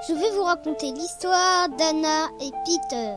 je vais vous raconter l'histoire d'Anna et Peter.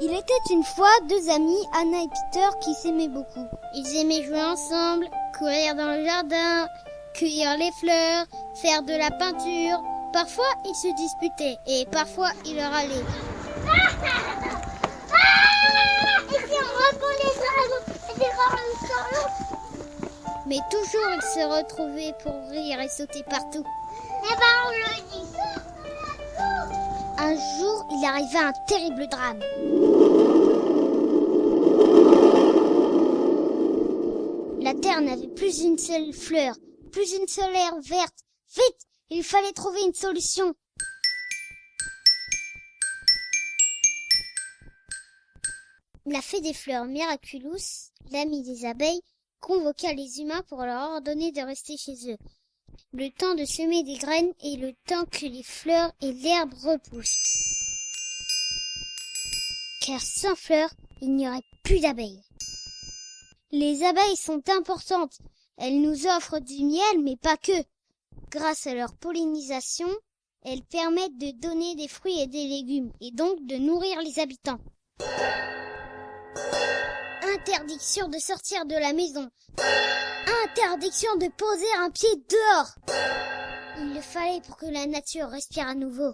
Il était une fois deux amis, Anna et Peter, qui s'aimaient beaucoup. Ils aimaient jouer ensemble, courir dans le jardin, cueillir les fleurs, faire de la peinture. Parfois, ils se disputaient et parfois, ils râlaient. Mais toujours, ils se retrouvaient pour rire et sauter partout. On le dit. Un jour, il arriva un terrible drame. La terre n'avait plus une seule fleur, plus une seule herbe verte. Vite, il fallait trouver une solution. La fée des fleurs Miraculous, l'amie des abeilles, convoqua les humains pour leur ordonner de rester chez eux, le temps de semer des graines et le temps que les fleurs et l'herbe repoussent. Car sans fleurs, il n'y aurait plus d'abeilles. Les abeilles sont importantes. Elles nous offrent du miel, mais pas que. Grâce à leur pollinisation, elles permettent de donner des fruits et des légumes, et donc de nourrir les habitants. Interdiction de sortir de la maison. Interdiction de poser un pied dehors. Il le fallait pour que la nature respire à nouveau.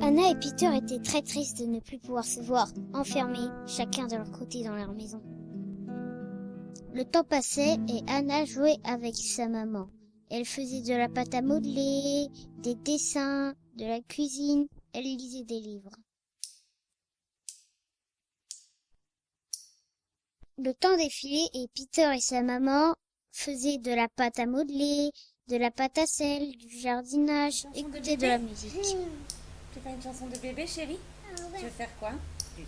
Anna et Peter étaient très tristes de ne plus pouvoir se voir, enfermés, chacun de leur côté dans leur maison. Le temps passait et Anna jouait avec sa maman. Elle faisait de la pâte à modeler, des dessins, de la cuisine, elle lisait des livres. Le temps défilait et Peter et sa maman faisaient de la pâte à modeler, de la pâte à sel, du jardinage, écoutaient de la musique. Tu veux faire une chanson de bébé, chérie? Tu veux faire quoi? Plus.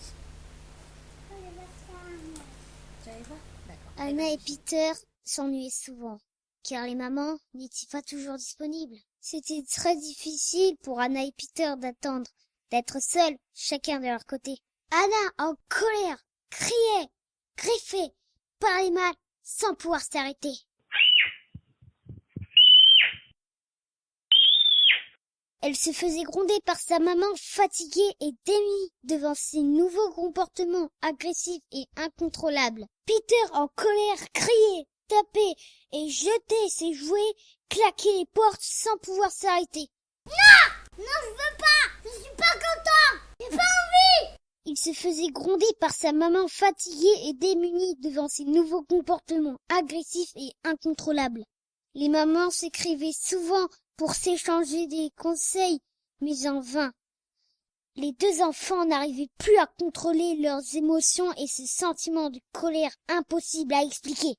Tu vas aller voir? D'accord. Anna et Peter s'ennuyaient souvent, car les mamans n'étaient pas toujours disponibles. C'était très difficile pour Anna et Peter d'attendre, d'être seuls, chacun de leur côté. Anna, en colère, criait, griffait, parlait mal, sans pouvoir s'arrêter. Elle se faisait gronder par sa maman fatiguée et démunie devant ses nouveaux comportements agressifs et incontrôlables. Peter, en colère, criait, tapait et jetait ses jouets, claquait les portes sans pouvoir s'arrêter. Non, je veux pas. Je suis pas content. J'ai pas envie. Il se faisait gronder par sa maman fatiguée et démunie devant ses nouveaux comportements agressifs et incontrôlables. Les mamans s'écrivaient souvent pour s'échanger des conseils, mais en vain. Les deux enfants n'arrivaient plus à contrôler leurs émotions et ce sentiment de colère impossible à expliquer.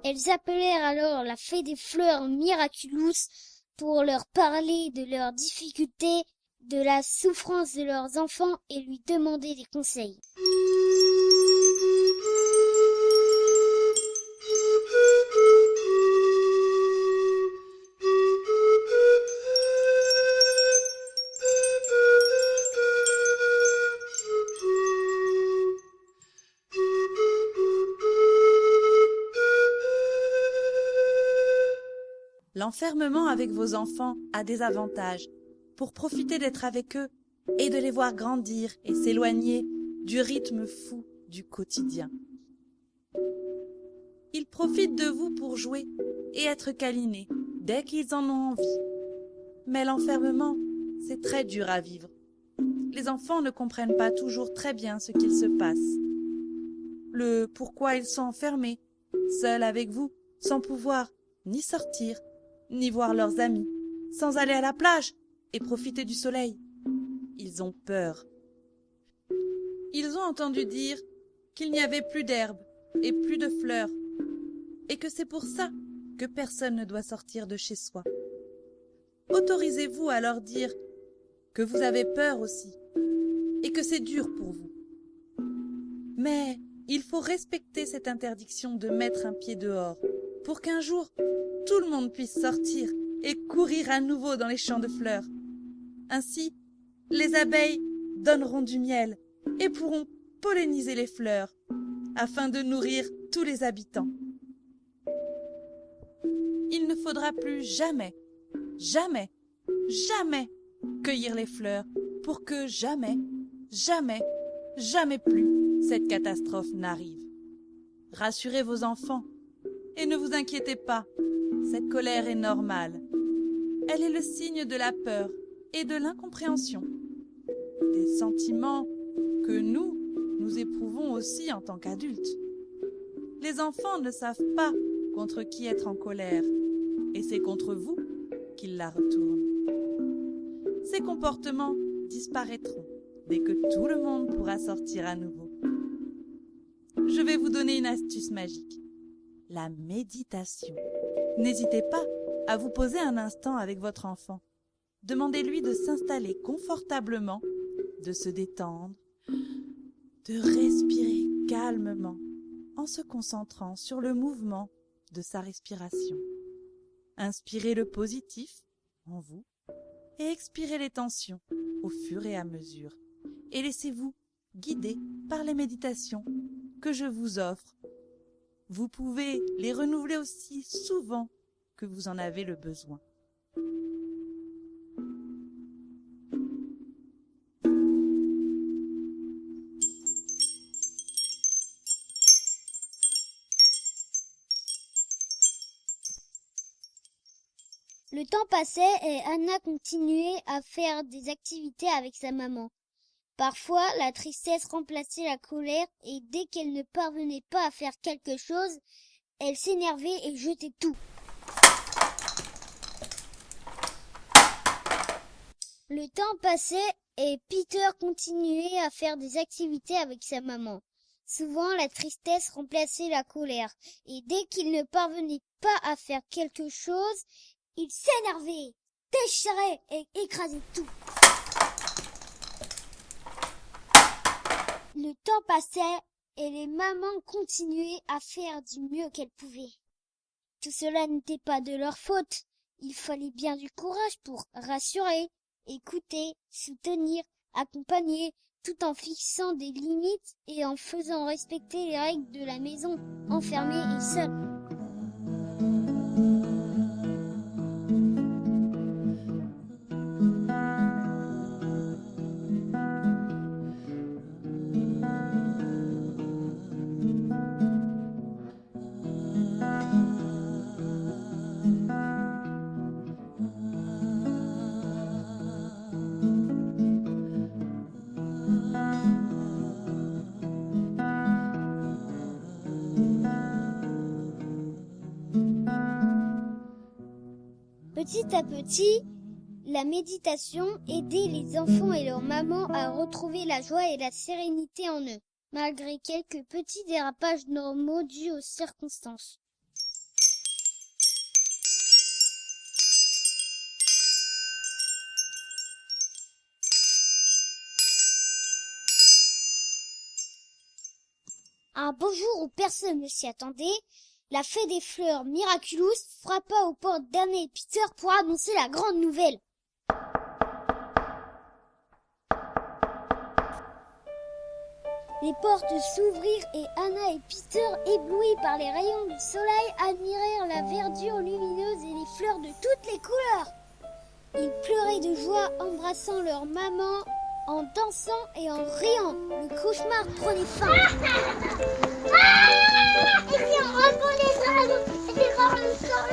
Elles appelèrent alors la fée des fleurs Miraculous pour leur parler de leurs difficultés, de la souffrance de leurs enfants et lui demander des conseils. L'enfermement avec vos enfants a des avantages. Pour profiter d'être avec eux et de les voir grandir et s'éloigner du rythme fou du quotidien. Ils profitent de vous pour jouer et être câlinés dès qu'ils en ont envie. Mais l'enfermement, c'est très dur à vivre. Les enfants ne comprennent pas toujours très bien ce qu'il se passe. Le pourquoi ils sont enfermés, seuls avec vous, sans pouvoir ni sortir, ni voir leurs amis, sans aller à la plage et profiter du soleil. Ils ont peur. Ils ont entendu dire qu'il n'y avait plus d'herbe et plus de fleurs, et que c'est pour ça que personne ne doit sortir de chez soi. Autorisez-vous à leur dire que vous avez peur aussi, et que c'est dur pour vous. Mais il faut respecter cette interdiction de mettre un pied dehors, pour qu'un jour, tout le monde puisse sortir et courir à nouveau dans les champs de fleurs. Ainsi, les abeilles donneront du miel et pourront polliniser les fleurs, afin de nourrir tous les habitants. Il ne faudra plus jamais, jamais, jamais cueillir les fleurs pour que jamais, jamais, jamais plus cette catastrophe n'arrive. Rassurez vos enfants et ne vous inquiétez pas, cette colère est normale. Elle est le signe de la peur et de l'incompréhension, des sentiments que nous éprouvons aussi en tant qu'adultes. Les enfants ne savent pas contre qui être en colère, et c'est contre vous qu'ils la retournent. Ces comportements disparaîtront dès que tout le monde pourra sortir à nouveau. Je vais vous donner une astuce magique, la méditation. N'hésitez pas à vous poser un instant avec votre enfant. Demandez-lui de s'installer confortablement, de se détendre, de respirer calmement en se concentrant sur le mouvement de sa respiration. Inspirez le positif en vous et expirez les tensions au fur et à mesure. Et laissez-vous guider par les méditations que je vous offre. Vous pouvez les renouveler aussi souvent que vous en avez le besoin. Le temps passait et Anna continuait à faire des activités avec sa maman. Parfois, la tristesse remplaçait la colère et dès qu'elle ne parvenait pas à faire quelque chose, elle s'énervait et jetait tout. Le temps passait et Peter continuait à faire des activités avec sa maman. Souvent, la tristesse remplaçait la colère et dès qu'il ne parvenait pas à faire quelque chose, il s'énervait, déchirait et écrasait tout. Le temps passait et les mamans continuaient à faire du mieux qu'elles pouvaient. Tout cela n'était pas de leur faute. Il fallait bien du courage pour rassurer, écouter, soutenir, accompagner, tout en fixant des limites et en faisant respecter les règles de la maison, enfermée et seule. Petit à petit, la méditation aidait les enfants et leurs mamans à retrouver la joie et la sérénité en eux, malgré quelques petits dérapages normaux dus aux circonstances. Un beau jour où personne ne s'y attendait, la fée des fleurs Miraculous frappa aux portes d'Anna et Peter pour annoncer la grande nouvelle. Les portes s'ouvrirent et Anna et Peter, éblouis par les rayons du soleil, admirèrent la verdure lumineuse et les fleurs de toutes les couleurs. Ils pleuraient de joie, embrassant leur maman, en dansant et en riant. Le cauchemar prenait fin. Et puis on reprend les dragons et puis on le sort.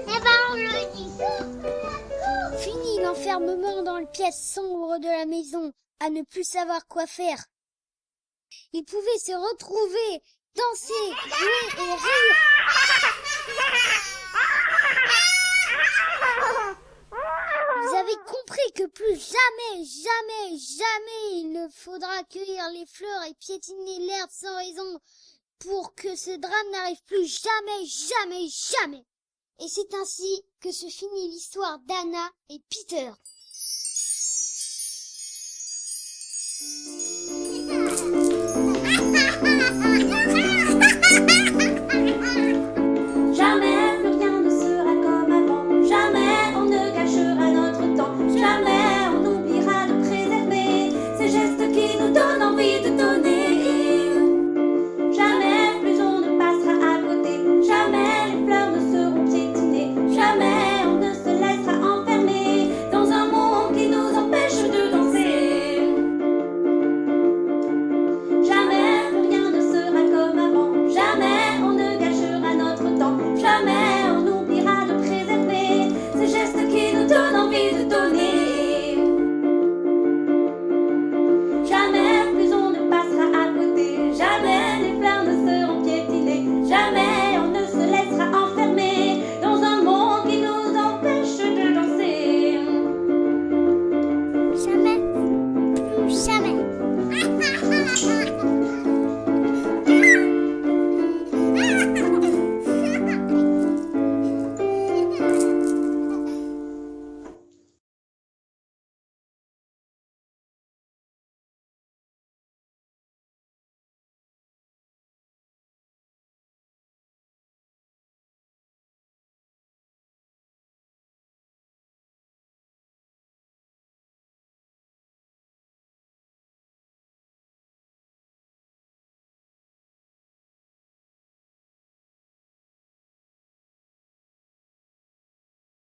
Et ben on le dit. Fini l'enfermement dans les pièces sombres de la maison, à ne plus savoir quoi faire. Ils pouvaient se retrouver, danser, jouer et rire. Ils avez compris que plus jamais, jamais, jamais il ne faudra cueillir les fleurs et piétiner l'herbe sans raison pour que ce drame n'arrive plus jamais, jamais, jamais. Et c'est ainsi que se finit l'histoire d'Anna et Peter.